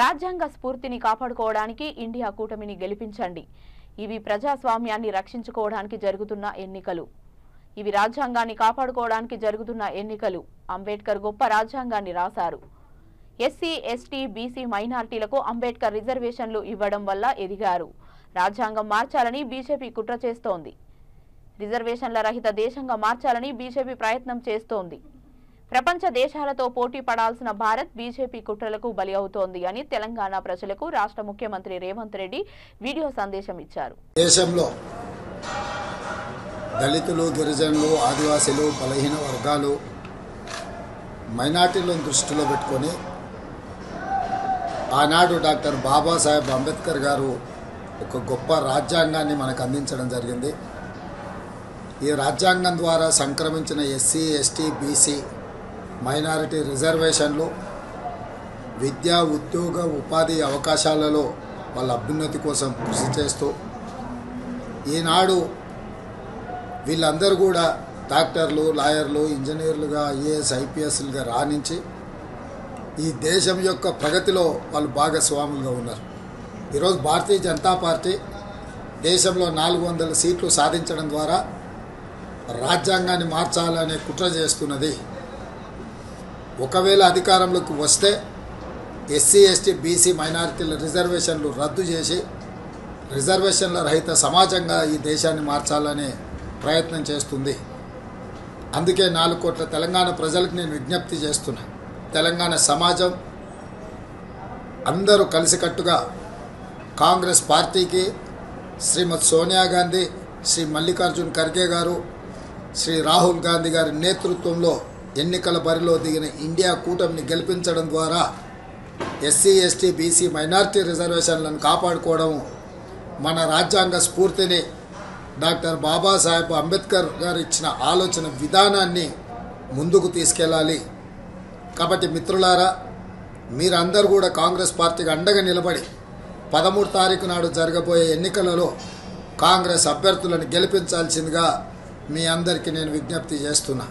రాజ్యాంగ స్ఫూర్తిని కాపాడుకోవడానికి ఇండియా కూటమిని గెలిపించండి. ఇవి ప్రజాస్వామ్యాన్ని రక్షించుకోవడానికి జరుగుతున్న ఎన్నికలు. ఇవి రాజ్యాంగాన్ని కాపాడుకోవడానికి జరుగుతున్న ఎన్నికలు. అంబేద్కర్ గొప్ప రాజ్యాంగాన్ని రాశారు. ఎస్సీ, ఎస్టీ, బీసీ మైనారిటీలకు అంబేద్కర్ రిజర్వేషన్లు ఇవ్వడం వల్ల ఎదిగారు. రాజ్యాంగం మార్చాలని బీజేపీ కుట్ర చేస్తోంది. రిజర్వేషన్ల రహిత దేశంగా మార్చాలని బీజేపీ ప్రయత్నం చేస్తోంది. ప్రపంచ దేశాలతో పోటీ పడాల్సిన భారత్ బీజేపీ కుట్రలకు బలి అవుతోంది అని తెలంగాణ ప్రజలకు రాష్ట్ర ముఖ్యమంత్రి రేవంత్ రెడ్డి వీడియో సందేశం ఇచ్చారు. దేశంలో దళితులు, గిరిజనులు, ఆదివాసీలు, బలహీన వర్గాలు, మైనార్టీలను దృష్టిలో పెట్టుకొని ఆనాడు డాక్టర్ బాబాసాహెబ్ అంబేద్కర్ గారు ఒక గొప్ప రాజ్యాంగాన్ని మనకు అందించడం జరిగింది. ఈ రాజ్యాంగం ద్వారా సంక్రమించిన ఎస్సీ, ఎస్టీ, బీసీ మైనారిటీ రిజర్వేషన్లు విద్యా, ఉద్యోగ, ఉపాధి అవకాశాలలో వాళ్ళ అభ్యున్నతి కోసం కృషి చేస్తూ ఈనాడు వీళ్ళందరూ కూడా డాక్టర్లు, లాయర్లు, ఇంజనీర్లుగా, ఐఏఎస్, ఐపీఎస్లుగా రాణించి ఈ దేశం యొక్క ప్రగతిలో వాళ్ళు భాగస్వాములుగా ఉన్నారు. ఈరోజు భారతీయ జనతా పార్టీ దేశంలో 400 సీట్లు సాధించడం ద్వారా రాజ్యాంగాన్ని మార్చాలనే కుట్ర చేస్తున్నది. ఒకవేళ అధికారంలోకి వస్తే ఎస్సీ, ఎస్టీ, బీసీ మైనారిటీల రిజర్వేషన్లు రద్దు చేసి రిజర్వేషన్ల రహిత సమాజంగా ఈ దేశాన్ని మార్చాలనే ప్రయత్నం చేస్తుంది. అందుకే 4 కోట్ల తెలంగాణ ప్రజలకు నేను విజ్ఞప్తి చేస్తున్నా. తెలంగాణ సమాజం అందరూ కలిసికట్టుగా కాంగ్రెస్ పార్టీకి శ్రీమతి సోనియా గాంధీ, శ్రీ మల్లికార్జున్ ఖర్గే గారు, శ్రీ రాహుల్ గాంధీ గారి నేతృత్వంలో ఎన్నికల బరిలో దిగిన ఇండియా కూటమిని గెలిపించడం ద్వారా ఎస్సీ, ఎస్టీ, బీసీ మైనారిటీ రిజర్వేషన్లను కాపాడుకోవడం, మన రాజ్యాంగ స్ఫూర్తిని డాక్టర్ బాబాసాహెబ్ అంబేద్కర్ గారు ఇచ్చిన ఆలోచన విధానాన్ని ముందుకు తీసుకెళ్ళాలి. కాబట్టి మిత్రులారా, మీరందరూ కూడా కాంగ్రెస్ పార్టీకి అండగా నిలబడి 13 తారీఖు నాడు జరగబోయే ఎన్నికలలో కాంగ్రెస్ అభ్యర్థులను గెలిపించాల్సిందిగా మీ అందరికీ నేను విజ్ఞప్తి చేస్తున్నా.